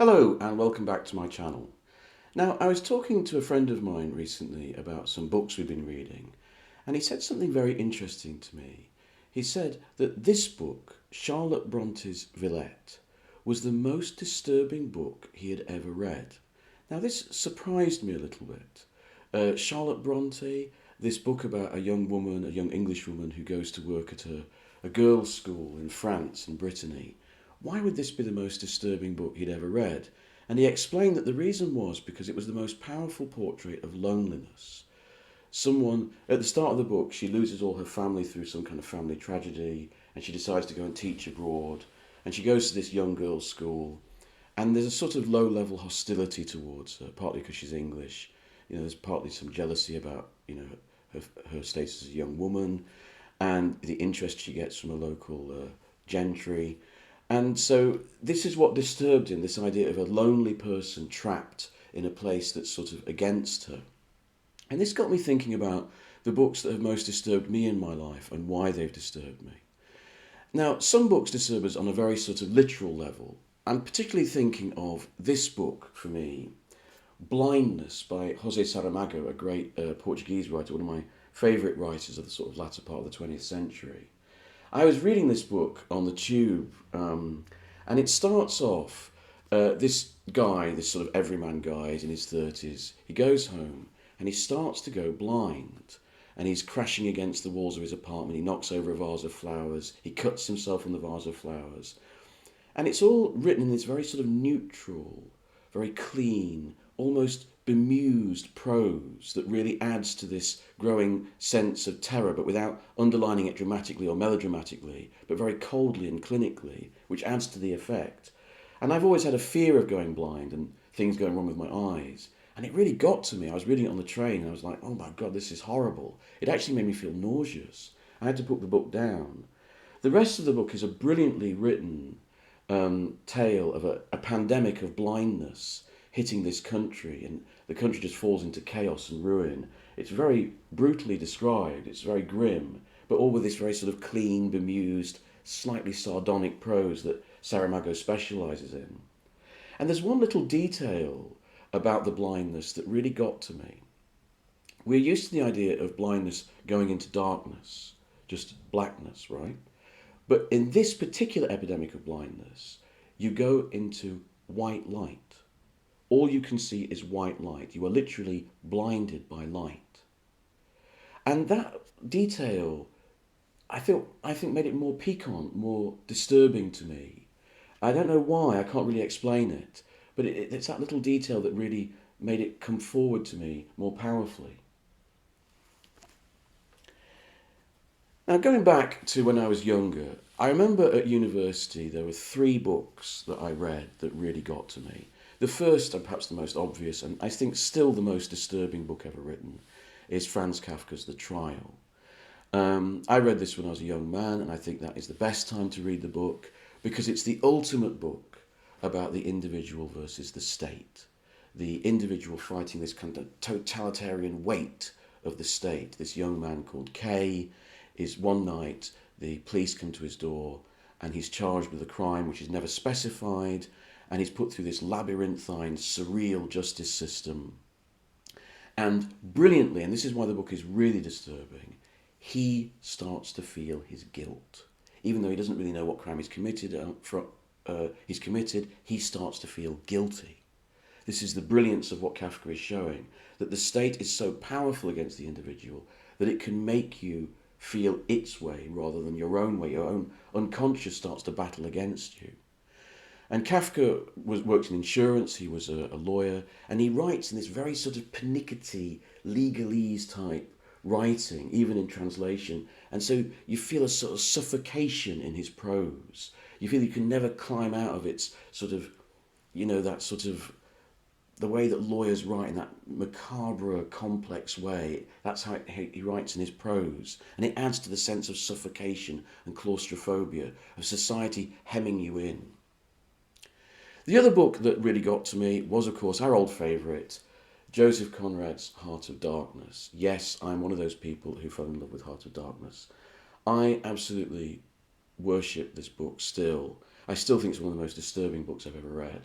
Hello and welcome back to my channel. Now, I was talking to a friend of mine recently about some books we've been reading, and he said something very interesting to me. He said that this book, Charlotte Bronte's Villette, was the most disturbing book he had ever read. Now, this surprised me a little bit. Charlotte Bronte, this book about a young woman, a young English woman who goes to work at a girls' school in France and Brittany. Why would this be the most disturbing book he'd ever read? And he explained that the reason was because it was the most powerful portrait of loneliness. Someone, at the start of the book, she loses all her family through some kind of family tragedy, and she decides to go and teach abroad. And she goes to this young girls' school, and there's a sort of low-level hostility towards her, partly because she's English. There's partly some jealousy about, her status as a young woman, and the interest she gets from a local gentry. And so this is what disturbed him, this idea of a lonely person trapped in a place that's sort of against her. And this got me thinking about the books that have most disturbed me in my life and why they've disturbed me. Now, some books disturb us on a very sort of literal level. I'm particularly thinking of this book for me, Blindness by José Saramago, a great Portuguese writer, one of my favourite writers of the sort of latter part of the 20th century. I was reading this book on the tube, and it starts off, this guy, this sort of everyman guy, he's in his 30s, he goes home and he starts to go blind, and he's crashing against the walls of his apartment, he knocks over a vase of flowers, he cuts himself on the vase of flowers, and it's all written in this very sort of neutral, very clean, almost bemused prose that really adds to this growing sense of terror, but without underlining it dramatically or melodramatically, but very coldly and clinically, which adds to the effect. And I've always had a fear of going blind and things going wrong with my eyes. And it really got to me. I was reading it on the train and I was like, oh my God, this is horrible. It actually made me feel nauseous. I had to put the book down. The rest of the book is a brilliantly written tale of a pandemic of blindness hitting this country, and the country just falls into chaos and ruin. It's very brutally described, it's very grim, but all with this very sort of clean, bemused, slightly sardonic prose that Saramago specialises in. And there's one little detail about the blindness that really got to me. We're used to the idea of blindness going into darkness, just blackness, right? But in this particular epidemic of blindness, you go into white light. All you can see is white light. You are literally blinded by light. And that detail, I think made it more piquant, more disturbing to me. I don't know why, I can't really explain it, but it's that little detail that really made it come forward to me more powerfully. Now, going back to when I was younger, I remember at university there were 3 books that I read that really got to me. The first, and perhaps the most obvious, and I think still the most disturbing book ever written, is Franz Kafka's The Trial. I read this when I was a young man, and I think that is the best time to read the book because it's the ultimate book about the individual versus the state. The individual fighting this kind of totalitarian weight of the state. This young man called Kay is one night, the police come to his door, and he's charged with a crime which is never specified, and he's put through this labyrinthine, surreal justice system. And brilliantly, and this is why the book is really disturbing, he starts to feel his guilt. Even though he doesn't really know what crime he's committed, he starts to feel guilty. This is the brilliance of what Kafka is showing, that the state is so powerful against the individual that it can make you feel its way rather than your own way. Your own unconscious starts to battle against you. And Kafka worked in insurance, he was a lawyer, and he writes in this very sort of pernickety, legalese type writing, even in translation. And so you feel a sort of suffocation in his prose. You feel you can never climb out of its sort of, that sort of, the way that lawyers write in that macabre, complex way. That's how he writes in his prose. And it adds to the sense of suffocation and claustrophobia, of society hemming you in. The other book that really got to me was, of course, our old favourite, Joseph Conrad's Heart of Darkness. Yes, I'm one of those people who fell in love with Heart of Darkness. I absolutely worship this book still. I still think it's one of the most disturbing books I've ever read.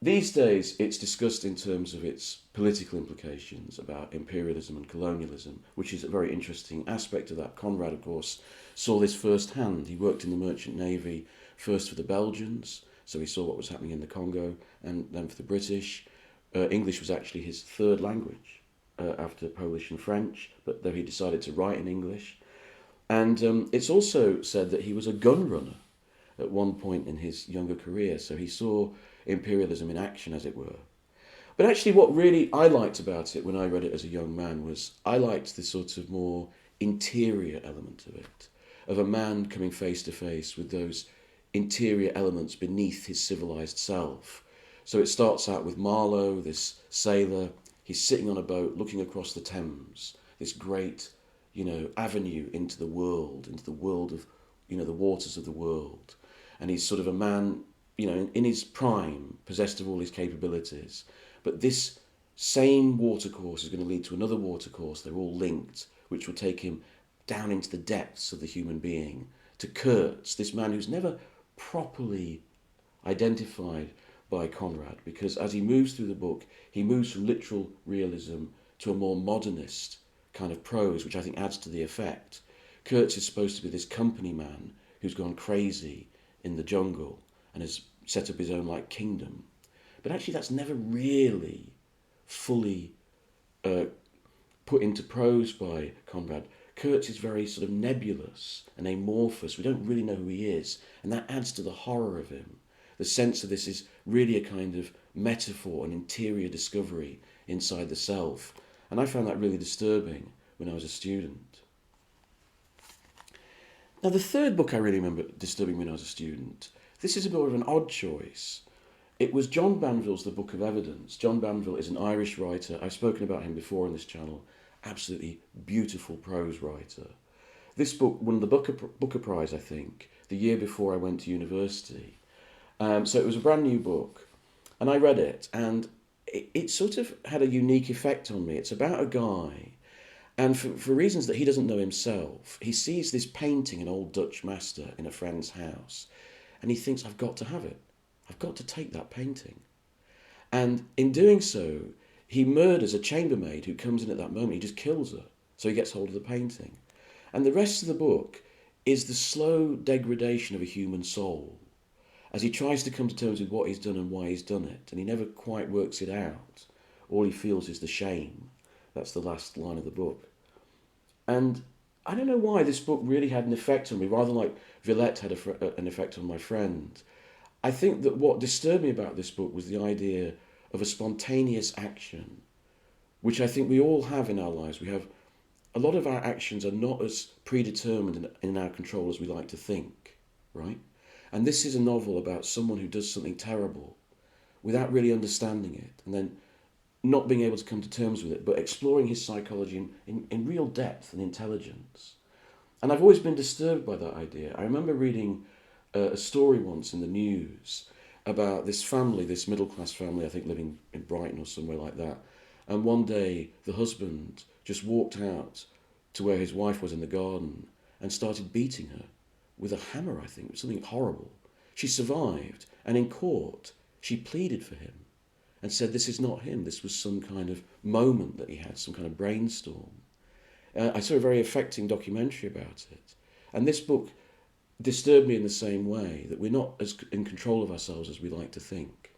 These days, it's discussed in terms of its political implications about imperialism and colonialism, which is a very interesting aspect of that. Conrad, of course, saw this firsthand. He worked in the Merchant Navy, first for the Belgians, so he saw what was happening in the Congo, and then for the British. English was actually his third language after Polish and French, but though he decided to write in English. And it's also said that he was a gun runner at one point in his younger career, so he saw imperialism in action, as it were. But actually, what really I liked about it when I read it as a young man was I liked the sort of more interior element of it, of a man coming face to face with those interior elements beneath his civilized self. So it starts out with Marlowe, this sailor. He's sitting on a boat looking across the Thames, this great, avenue into the world of, the waters of the world. And he's sort of a man, in his prime, possessed of all his capabilities. But this same watercourse is going to lead to another watercourse. They're all linked, which will take him down into the depths of the human being. To Kurtz, this man who's never properly identified by Conrad, because as he moves through the book, he moves from literal realism to a more modernist kind of prose, which I think adds to the effect. Kurtz is supposed to be this company man who's gone crazy in the jungle and has set up his own kingdom. But actually that's never really fully put into prose by Conrad. Kurtz is very sort of nebulous and amorphous. We don't really know who he is, and that adds to the horror of him. The sense of this is really a kind of metaphor, an interior discovery inside the self. And I found that really disturbing when I was a student. Now, the third book I really remember disturbing when I was a student, this is a bit of an odd choice. It was John Banville's The Book of Evidence. John Banville is an Irish writer. I've spoken about him before on this channel. Absolutely beautiful prose writer. This book won the Booker Prize, I think, the year before I went to university. So it was a brand new book, and I read it, and it sort of had a unique effect on me. It's about a guy, and for reasons that he doesn't know himself, he sees this painting, an old Dutch master, in a friend's house, and he thinks, I've got to have it. I've got to take that painting. And in doing so, he murders a chambermaid who comes in at that moment. He just kills her, so he gets hold of the painting. And the rest of the book is the slow degradation of a human soul as he tries to come to terms with what he's done and why he's done it, and he never quite works it out. All he feels is the shame. That's the last line of the book. And I don't know why this book really had an effect on me, rather like Villette had an effect on my friend. I think that what disturbed me about this book was the idea of a spontaneous action, which I think we all have in our lives. We have a lot of our actions are not as predetermined and in our control as we like to think, right? And this is a novel about someone who does something terrible without really understanding it, and then not being able to come to terms with it, but exploring his psychology in real depth and intelligence. And I've always been disturbed by that idea. I remember reading a story once in the news about this family, this middle-class family, I think living in Brighton or somewhere like that. And one day the husband just walked out to where his wife was in the garden and started beating her with a hammer, I think, something horrible. She survived, and in court she pleaded for him and said this is not him, this was some kind of moment that he had, some kind of brainstorm. I saw a very affecting documentary about it. And this book disturbed me in the same way, that we're not as in control of ourselves as we like to think.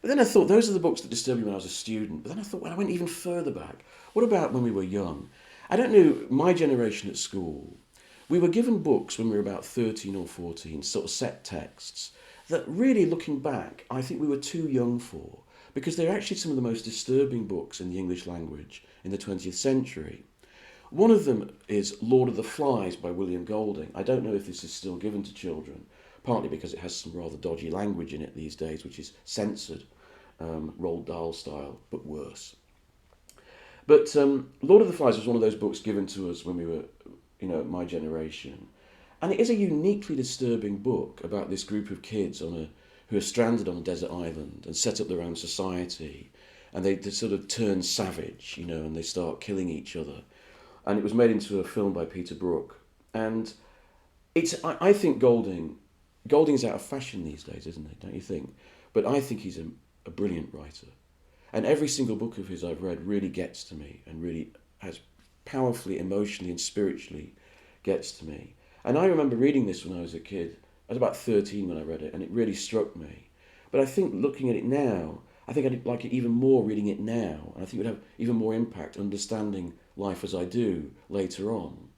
But then I thought, those are the books that disturbed me when I was a student. But then I thought, well, I went even further back. What about when we were young? I don't know, my generation at school, we were given books when we were about 13 or 14, sort of set texts, that really, looking back, I think we were too young for, because they're actually some of the most disturbing books in the English language in the 20th century. One of them is Lord of the Flies by William Golding. I don't know if this is still given to children, partly because it has some rather dodgy language in it these days, which is censored, Roald Dahl style, but worse. But Lord of the Flies was one of those books given to us when we were, my generation. And it is a uniquely disturbing book about this group of kids who are stranded on a desert island and set up their own society. And they sort of turn savage, and they start killing each other. And it was made into a film by Peter Brook. And I think Golding Golding's out of fashion these days, isn't he? Don't you think? But I think he's a brilliant writer. And every single book of his I've read really gets to me and really has powerfully, emotionally, and spiritually gets to me. And I remember reading this when I was a kid. I was about 13 when I read it, and it really struck me. But I think looking at it now, I think I'd like it even more reading it now. And I think it would have even more impact understanding life as I do later on.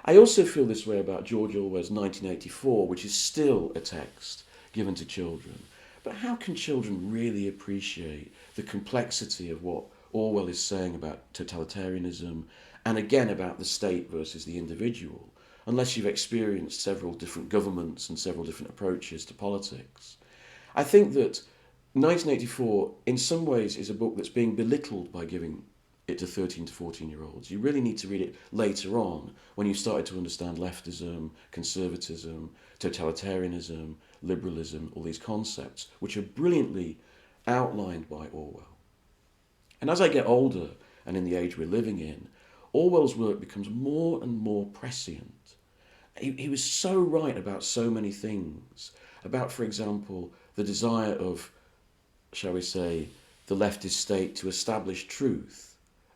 I also feel this way about George Orwell's 1984, which is still a text given to children. But how can children really appreciate the complexity of what Orwell is saying about totalitarianism and again about the state versus the individual, unless you've experienced several different governments and several different approaches to politics? I think that 1984 in some ways is a book that's being belittled by giving it to 13 to 14-year-olds. You really need to read it later on when you've started to understand leftism, conservatism, totalitarianism, liberalism, all these concepts, which are brilliantly outlined by Orwell. And as I get older, and in the age we're living in, Orwell's work becomes more and more prescient. He was so right about so many things, about, for example, the desire of, shall we say, the leftist state to establish truth.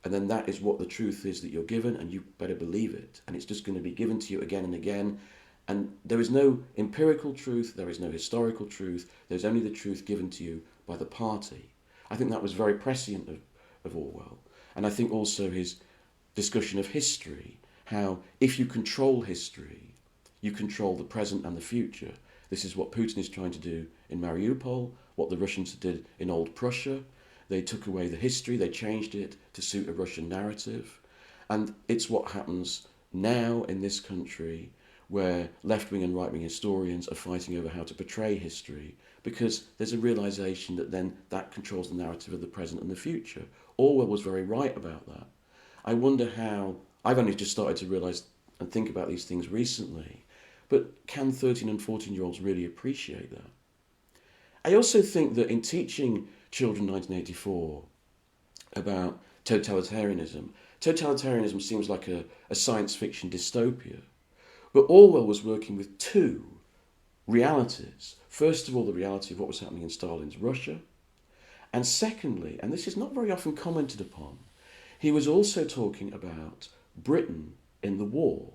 And then that is what the truth is that you're given, and you better believe it. And it's just going to be given to you again and again. And there is no empirical truth, there is no historical truth, there's only the truth given to you by the party. I think that was very prescient of Orwell. And I think also his discussion of history, how if you control history, you control the present and the future. This is what Putin is trying to do in Mariupol, what the Russians did in old Prussia. They took away the history, they changed it to suit a Russian narrative. And it's what happens now in this country, where left-wing and right-wing historians are fighting over how to portray history, because there's a realisation that then that controls the narrative of the present and the future. Orwell was very right about that. I wonder how, I've only just started to realise and think about these things recently, but can 13 and 14-year-olds really appreciate that? I also think that in teaching children 1984 about totalitarianism, totalitarianism seems like a science fiction dystopia. But Orwell was working with two realities. First of all, the reality of what was happening in Stalin's Russia. And secondly, and this is not very often commented upon, he was also talking about Britain in the war.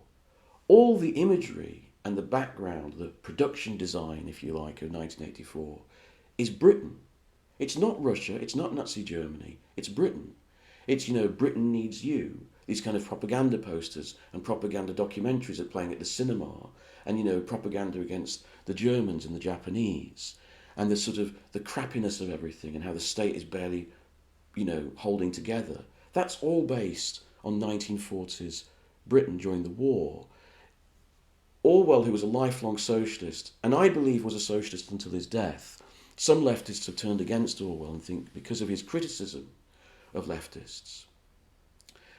All the imagery and the background, the production design, if you like, of 1984 is Britain. It's not Russia, it's not Nazi Germany, it's Britain. It's, Britain needs you. These kind of propaganda posters and propaganda documentaries are playing at the cinema, and propaganda against the Germans and the Japanese, and the sort of the crappiness of everything and how the state is barely, holding together. That's all based on 1940s Britain during the war. Orwell, who was a lifelong socialist, and I believe was a socialist until his death, some leftists have turned against Orwell and think because of his criticism of leftists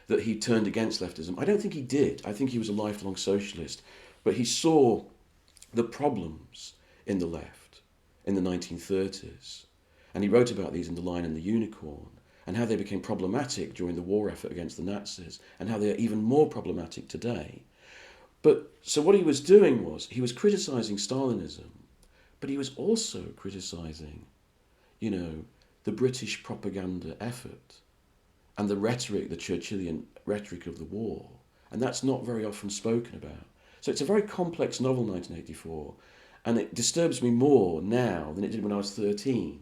that he turned against leftism. I don't think he did. I think he was a lifelong socialist, but he saw the problems in the left in the 1930s, and he wrote about these in The Lion and the Unicorn, and how they became problematic during the war effort against the Nazis, and how they are even more problematic today. But so what he was doing was he was criticising Stalinism, but he was also criticising, the British propaganda effort and the rhetoric, the Churchillian rhetoric of the war. And that's not very often spoken about. So it's a very complex novel, 1984, and it disturbs me more now than it did when I was 13,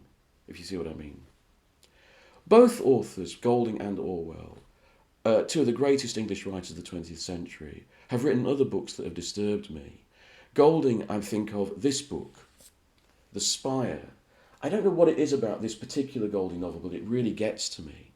if you see what I mean. Both authors, Golding and Orwell, two of the greatest English writers of the 20th century, have written other books that have disturbed me. Golding, I think of this book, The Spire. I don't know what it is about this particular Golding novel, but it really gets to me.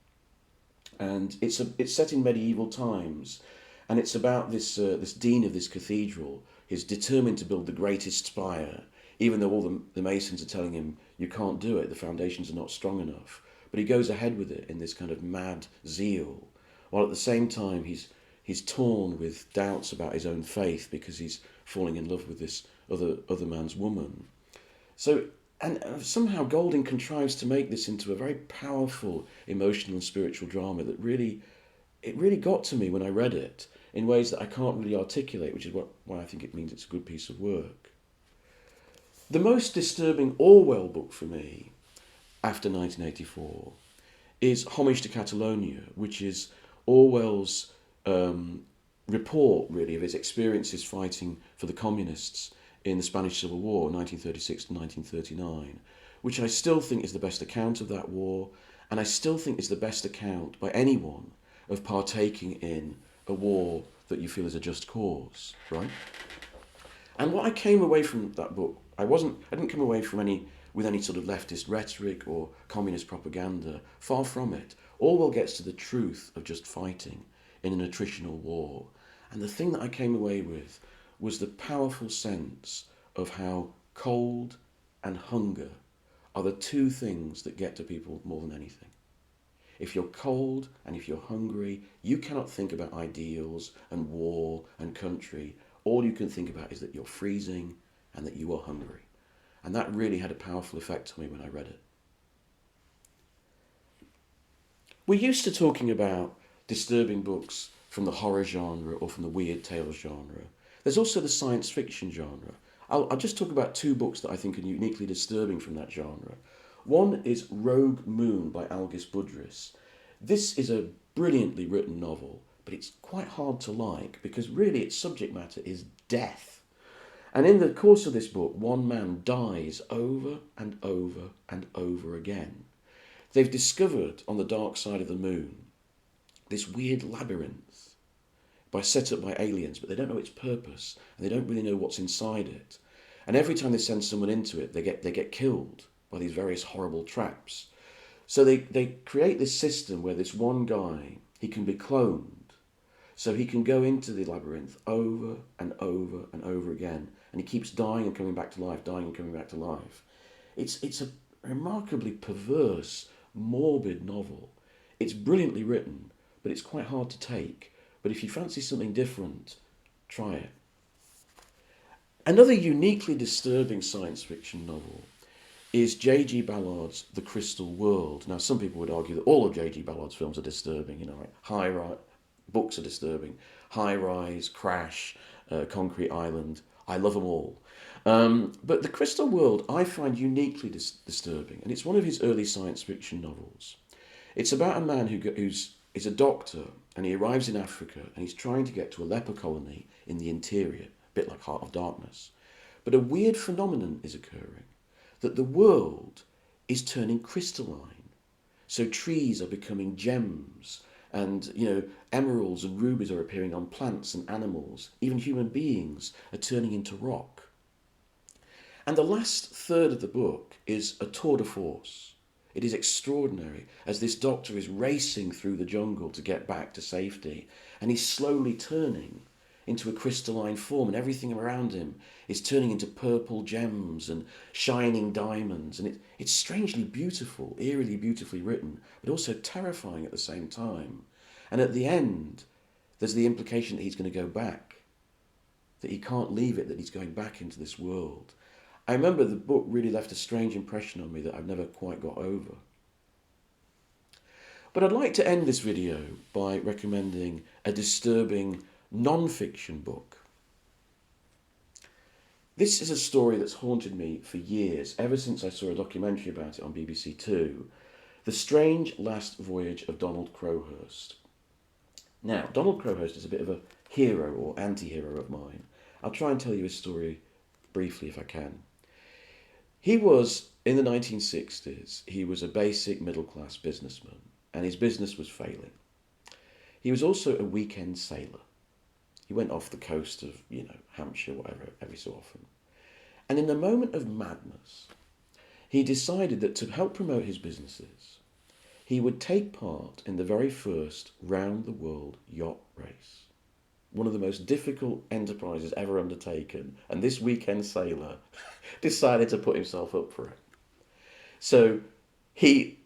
And it's set in medieval times, and it's about this dean of this cathedral. He's determined to build the greatest spire, even though all the masons are telling him, you can't do it, the foundations are not strong enough. But he goes ahead with it in this kind of mad zeal, while at the same time he's torn with doubts about his own faith because he's falling in love with this other man's woman. So, and somehow Golding contrives to make this into a very powerful emotional and spiritual drama that really got to me when I read it in ways that I can't really articulate, which is why I think it means it's a good piece of work. The most disturbing Orwell book for me after 1984 is Homage to Catalonia, which is Orwell's report, really, of his experiences fighting for the communists in the Spanish Civil War, 1936 to 1939, which I still think is the best account of that war, and I still think is the best account by anyone of partaking in a war that you feel is a just cause, right? And what I came away from that book, I didn't come away with any sort of leftist rhetoric or communist propaganda. Far from it. Orwell gets to the truth of just fighting in an attritional war. And the thing that I came away with was the powerful sense of how cold and hunger are the two things that get to people more than anything. If you're cold and if you're hungry, you cannot think about ideals and war and country. All you can think about is that you're freezing and that you are hungry. And that really had a powerful effect on me when I read it. We're used to talking about disturbing books from the horror genre or from the weird tales genre. There's also the science fiction genre. I'll just talk about two books that I think are uniquely disturbing from that genre. One is Rogue Moon by Algis Budrys. This is a brilliantly written novel, but it's quite hard to like because really its subject matter is death. And in the course of this book, one man dies over and over and over again. They've discovered on the dark side of the moon this weird labyrinth set up by aliens, but they don't know its purpose and they don't really know what's inside it. And every time they send someone into it, they get killed by these various horrible traps. So they create this system where this one guy, he can be cloned, so he can go into the labyrinth over and over and over again, and he keeps dying and coming back to life, dying and coming back to life. It's a remarkably perverse, morbid novel. It's brilliantly written, but it's quite hard to take. But if you fancy something different, try it. Another uniquely disturbing science fiction novel is J.G. Ballard's The Crystal World. Now, some people would argue that all of J.G. Ballard's films are disturbing, like books are disturbing. High Rise, Crash, Concrete Island, I love them all. But The Crystal World I find uniquely disturbing, and it's one of his early science fiction novels. It's about a man who's a doctor, and he arrives in Africa, and he's trying to get to a leper colony in the interior, a bit like Heart of Darkness. But a weird phenomenon is occurring, that the world is turning crystalline. So trees are becoming gems, and emeralds and rubies are appearing on plants and animals. Even human beings are turning into rock. And the last third of the book is a tour de force. It is extraordinary as this doctor is racing through the jungle to get back to safety, and he's slowly turning into a crystalline form, and everything around him is turning into purple gems and shining diamonds, and it's strangely beautiful, eerily beautifully written, but also terrifying at the same time. And at the end, there's the implication that he's going to go back, that he can't leave it, that he's going back into this world. I remember the book really left a strange impression on me that I've never quite got over. But I'd like to end this video by recommending a disturbing non-fiction book. This is a story that's haunted me for years, ever since I saw a documentary about it on BBC Two, The Strange Last Voyage of Donald Crowhurst. Now, Donald Crowhurst is a bit of a hero or anti-hero of mine. I'll try and tell you his story briefly if I can. He was, in the 1960s, he was a basic middle-class businessman, and his business was failing. He was also a weekend sailor. He went off the coast of, Hampshire, whatever, every so often. And in a moment of madness, he decided that to help promote his businesses, he would take part in the very first round-the-world yacht race. One of the most difficult enterprises ever undertaken, and this weekend sailor decided to put himself up for it. So he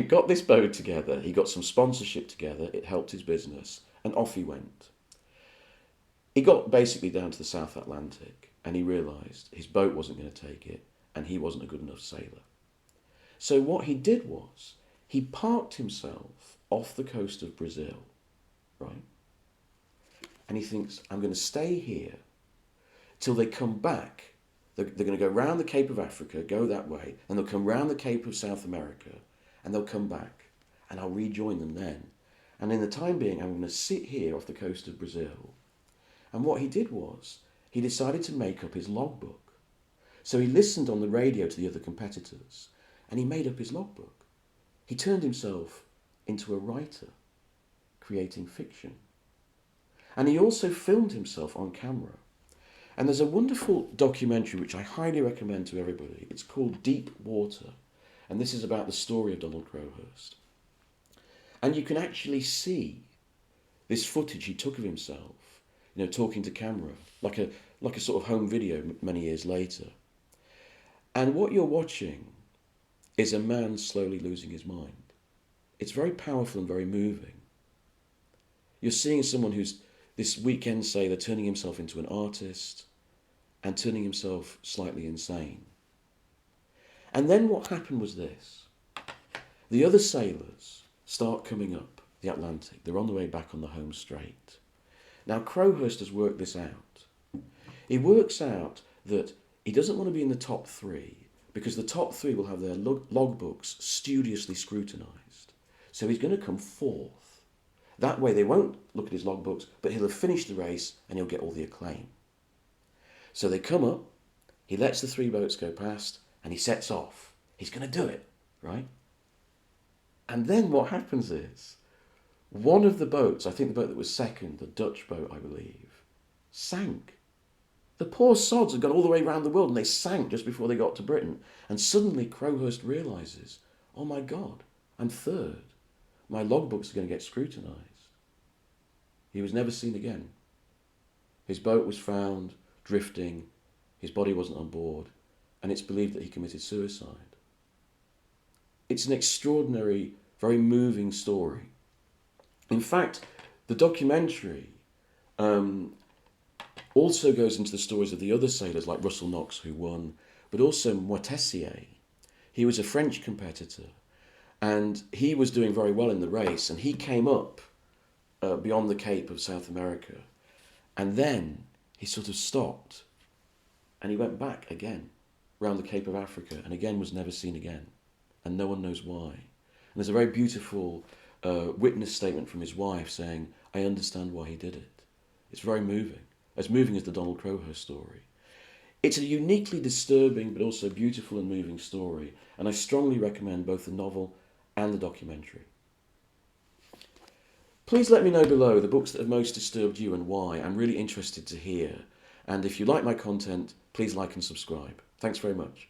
got this boat together, he got some sponsorship together, it helped his business, and off he went. He got basically down to the South Atlantic, and he realised his boat wasn't going to take it, and he wasn't a good enough sailor. So what he did was, he parked himself off the coast of Brazil, right? And he thinks, I'm going to stay here till they come back They're going to go round the Cape of Africa, go that way, and they'll come round the Cape of South America, and they'll come back, and I'll rejoin them then. And in the time being, I'm going to sit here off the coast of Brazil. And what he did was, he decided to make up his logbook. So he listened on the radio to the other competitors, and he made up his logbook. He turned himself into a writer, creating fiction. And he also filmed himself on camera. And there's a wonderful documentary which I highly recommend to everybody. It's called Deep Water, and this is about the story of Donald Crowhurst. And you can actually see this footage he took of himself, talking to camera, like a sort of home video many years later. And what you're watching is a man slowly losing his mind. It's very powerful and very moving. You're seeing someone who's, this weekend, say, they're turning himself into an artist and turning himself slightly insane. And then what happened was this. The other sailors start coming up the Atlantic. They're on the way back on the home straight. Now, Crowhurst has worked this out. He works out that he doesn't want to be in the top three because the top three will have their logbooks studiously scrutinised. So he's going to come fourth. That way they won't look at his logbooks, but he'll have finished the race and he'll get all the acclaim. So they come up, he lets the three boats go past, and he sets off. He's going to do it, right? And then what happens is, one of the boats, I think the boat that was second, the Dutch boat, I believe, sank. The poor sods had gone all the way around the world and they sank just before they got to Britain. And suddenly Crowhurst realises, oh my God, I'm third. My logbooks are going to get scrutinised. He was never seen again. His boat was found drifting, his body wasn't on board, and it's believed that he committed suicide. It's an extraordinary, very moving story. In fact, the documentary also goes into the stories of the other sailors like Russell Knox, who won, but also Moitessier. He was a French competitor, and he was doing very well in the race, and he came up beyond the Cape of South America, and then he sort of stopped, and he went back again, round the Cape of Africa, and again was never seen again, and no one knows why. And there's a very beautiful witness statement from his wife saying, I understand why he did it. It's very moving, as moving as the Donald Crowhurst story. It's a uniquely disturbing but also beautiful and moving story, and I strongly recommend both the novel and the documentary. Please let me know below the books that have most disturbed you and why. I'm really interested to hear. And if you like my content, please like and subscribe. Thanks very much.